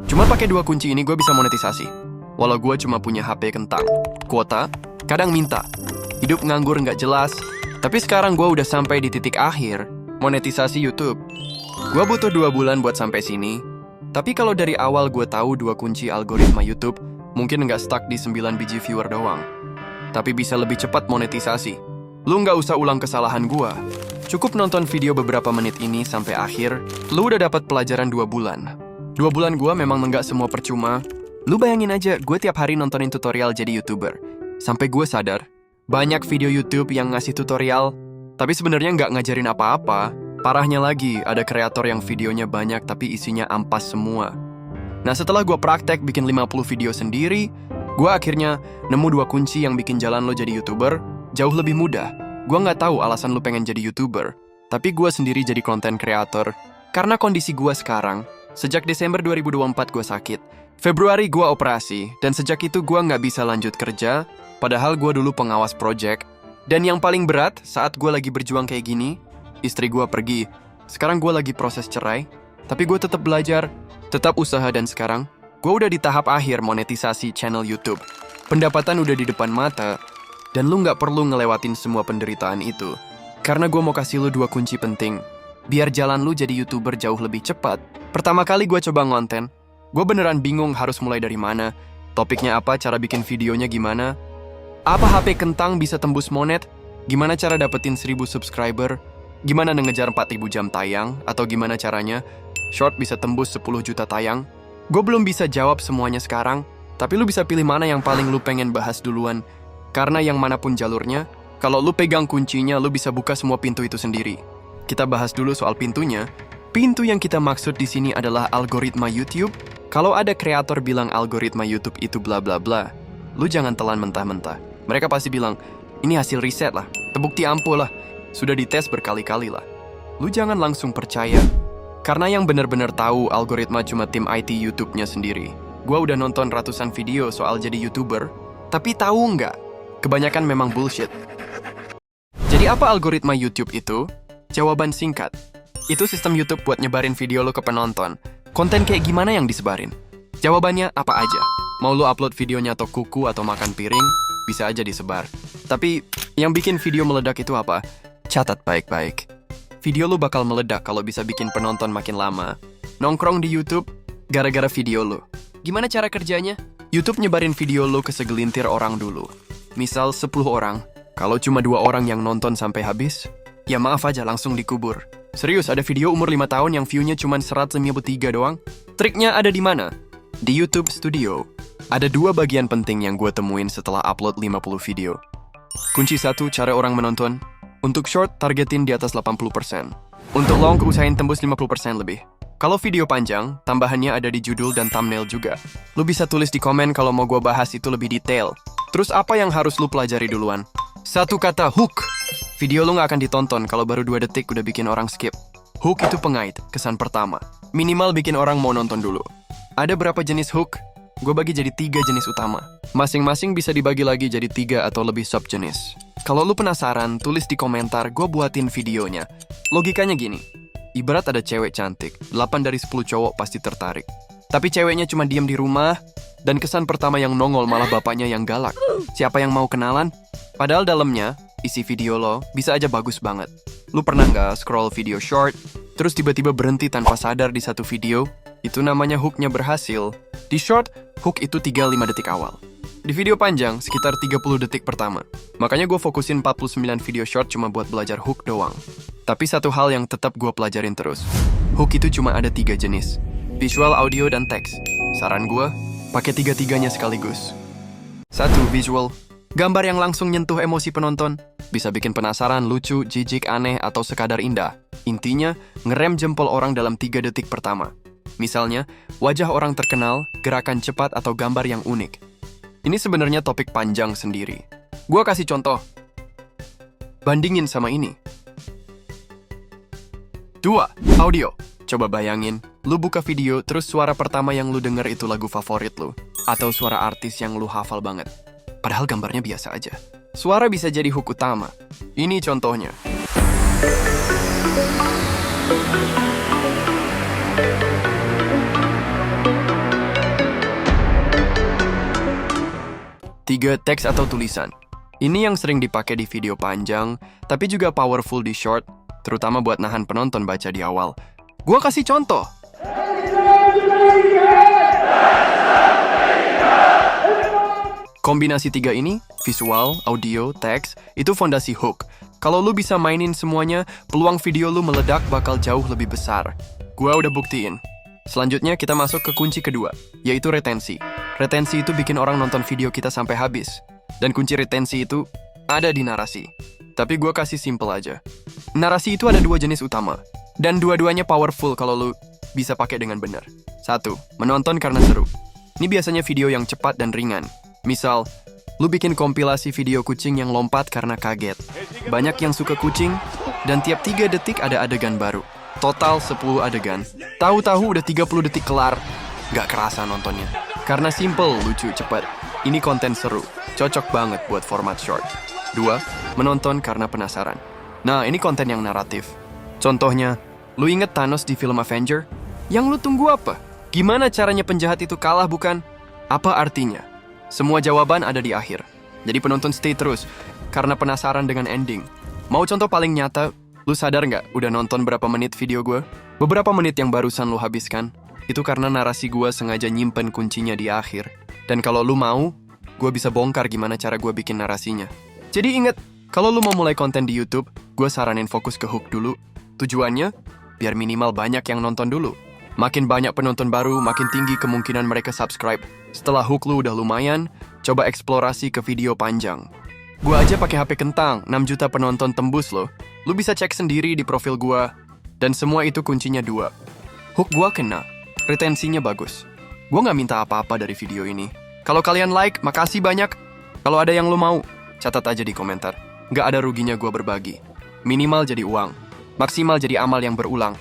Cuma pakai dua kunci ini gue bisa monetisasi. Walau gue cuma punya HP kentang. Kuota, kadang minta. Hidup nganggur nggak jelas. Tapi sekarang gue udah sampai di titik akhir, monetisasi YouTube. Gue butuh 2 bulan buat sampai sini. Tapi kalau dari awal gue tahu 2 kunci algoritma YouTube, mungkin nggak stuck di 9 biji viewer doang. Tapi bisa lebih cepat monetisasi. Lu nggak usah ulang kesalahan gue. Cukup nonton video beberapa menit ini sampai akhir, lu udah dapat pelajaran 2 bulan. 2 bulan gue memang nggak semua percuma. Lu bayangin aja, gue tiap hari nontonin tutorial jadi YouTuber. Sampai gue sadar, banyak video YouTube yang ngasih tutorial, tapi sebenarnya nggak ngajarin apa-apa. Parahnya lagi, ada kreator yang videonya banyak tapi isinya ampas semua. Nah setelah gue praktek bikin 50 video sendiri, gue akhirnya nemu 2 kunci yang bikin jalan lo jadi YouTuber jauh lebih mudah. Gue nggak tahu alasan lo pengen jadi YouTuber, tapi gue sendiri jadi konten kreator. Karena kondisi gue sekarang, sejak Desember 2024 gue sakit, Februari gue operasi, dan sejak itu gue nggak bisa lanjut kerja, padahal gue dulu pengawas project. Dan yang paling berat, saat gue lagi berjuang kayak gini, istri gue pergi. Sekarang gue lagi proses cerai, tapi gue tetap belajar, tetap usaha, dan sekarang gue udah di tahap akhir monetisasi channel YouTube. Pendapatan udah di depan mata, dan lu nggak perlu ngelewatin semua penderitaan itu. Karena gue mau kasih lu 2 kunci penting, biar jalan lu jadi YouTuber jauh lebih cepat. Pertama kali gue coba ngonten, gue beneran bingung harus mulai dari mana, topiknya apa, cara bikin videonya gimana, apa HP kentang bisa tembus monet, gimana cara dapetin 1000 subscriber, gimana ngejar 4000 jam tayang, atau gimana caranya short bisa tembus 10 juta tayang. Gue belum bisa jawab semuanya sekarang, tapi lu bisa pilih mana yang paling lu pengen bahas duluan. Karena yang manapun jalurnya, kalau lu pegang kuncinya, lu bisa buka semua pintu itu sendiri. Kita bahas dulu soal pintunya. Pintu yang kita maksud di sini adalah algoritma YouTube. Kalau ada kreator bilang algoritma YouTube itu bla bla bla, lu jangan telan mentah-mentah. Mereka pasti bilang, ini hasil riset lah, terbukti ampuh lah, sudah dites berkali-kali lah. Lu jangan langsung percaya. Karena yang benar-benar tahu algoritma cuma tim IT YouTube-nya sendiri. Gua udah nonton ratusan video soal jadi YouTuber, tapi tahu nggak? Kebanyakan memang bullshit. Jadi apa algoritma YouTube itu? Jawaban singkat. Itu sistem YouTube buat nyebarin video lo ke penonton. Konten kayak gimana yang disebarin? Jawabannya apa aja. Mau lo upload videonya atau kuku atau makan piring, bisa aja disebar. Tapi yang bikin video meledak itu apa? Catat baik-baik. Video lo bakal meledak kalau bisa bikin penonton makin lama. Nongkrong di YouTube gara-gara video lo. Gimana cara kerjanya? YouTube nyebarin video lo ke segelintir orang dulu. Misal 10 orang. Kalau cuma 2 orang yang nonton sampai habis, ya maaf aja langsung dikubur. Serius, ada video umur 5 tahun yang view-nya cuma 153 doang? Triknya ada di mana? Di YouTube Studio. Ada 2 bagian penting yang gue temuin setelah upload 50 video. Kunci 1, cara orang menonton. Untuk short, targetin di atas 80%. Untuk long, usahain tembus 50% lebih. Kalau video panjang, tambahannya ada di judul dan thumbnail juga. Lu bisa tulis di komen kalau mau gue bahas itu lebih detail. Terus apa yang harus lu pelajari duluan? 1 kata, hook. Video lu nggak akan ditonton kalau baru 2 detik udah bikin orang skip. Hook itu pengait, kesan pertama. Minimal bikin orang mau nonton dulu. Ada berapa jenis hook? Gue bagi jadi 3 jenis utama. Masing-masing bisa dibagi lagi jadi 3 atau lebih subjenis. Kalau lu penasaran, tulis di komentar, gue buatin videonya. Logikanya gini, ibarat ada cewek cantik, 8 dari 10 cowok pasti tertarik. Tapi ceweknya cuma diam di rumah, dan kesan pertama yang nongol malah bapaknya yang galak. Siapa yang mau kenalan? Padahal dalamnya, isi video lo bisa aja bagus banget. Lu pernah nggak scroll video short, terus tiba-tiba berhenti tanpa sadar di satu video? Itu namanya hooknya berhasil. Di short, hook itu 3-5 detik awal. Di video panjang, sekitar 30 detik pertama. Makanya gue fokusin 49 video short cuma buat belajar hook doang. Tapi satu hal yang tetap gue pelajarin terus. Hook itu cuma ada 3 jenis. Visual, audio, dan teks. Saran gue, pakai 3-tiganya sekaligus. 1. Visual. Gambar yang langsung nyentuh emosi penonton. Bisa bikin penasaran, lucu, jijik, aneh, atau sekadar indah. Intinya, ngerem jempol orang dalam 3 detik pertama. Misalnya, wajah orang terkenal, gerakan cepat, atau gambar yang unik. Ini sebenarnya topik panjang sendiri. Gua kasih contoh. Bandingin sama ini. 2. Audio. Coba bayangin, lu buka video terus suara pertama yang lu denger itu lagu favorit lu. Atau suara artis yang lu hafal banget. Padahal gambarnya biasa aja. Suara bisa jadi hook utama. Ini contohnya. 3. Teks atau tulisan. Ini yang sering dipakai di video panjang, tapi juga powerful di short, terutama buat nahan penonton baca di awal. Gua kasih contoh. Kombinasi 3 ini, visual, audio, teks, itu fondasi hook. Kalau lu bisa mainin semuanya, peluang video lu meledak bakal jauh lebih besar. Gua udah buktiin. Selanjutnya kita masuk ke kunci kedua, yaitu retensi. Retensi itu bikin orang nonton video kita sampai habis. Dan kunci retensi itu ada di narasi. Tapi gue kasih simple aja. Narasi itu ada 2 jenis utama. Dan dua-duanya powerful kalau lu bisa pakai dengan benar. 1. Menonton karena seru. Ini biasanya video yang cepat dan ringan. Misal, lu bikin kompilasi video kucing yang lompat karena kaget. Banyak yang suka kucing, dan tiap 3 detik ada adegan baru. Total 10 adegan. Tahu-tahu udah 30 detik kelar. Gak kerasa nontonnya. Karena simple, lucu, cepat. Ini konten seru. Cocok banget buat format short. 2. Menonton karena penasaran. Nah, ini konten yang naratif. Contohnya, lu inget Thanos di film Avenger? Yang lu tunggu apa? Gimana caranya penjahat itu kalah, bukan? Apa artinya? Semua jawaban ada di akhir. Jadi penonton stay terus, karena penasaran dengan ending. Mau contoh paling nyata, lu sadar nggak udah nonton berapa menit video gue? Beberapa menit yang barusan lu habiskan, itu karena narasi gue sengaja nyimpen kuncinya di akhir. Dan kalau lu mau, gue bisa bongkar gimana cara gue bikin narasinya. Jadi inget, kalau lu mau mulai konten di YouTube, gue saranin fokus ke hook dulu. Tujuannya, biar minimal banyak yang nonton dulu. Makin banyak penonton baru, makin tinggi kemungkinan mereka subscribe. Setelah hook lu udah lumayan, coba eksplorasi ke video panjang. Gue aja pakai HP kentang, 6 juta penonton tembus loh. Lu bisa cek sendiri di profil gue. Dan semua itu kuncinya 2. Hook gue kena, retensinya bagus. Gue gak minta apa-apa dari video ini. Kalau kalian like, makasih banyak. Kalau ada yang lu mau, catat aja di komentar. Gak ada ruginya gue berbagi. Minimal jadi uang. Maksimal jadi amal yang berulang.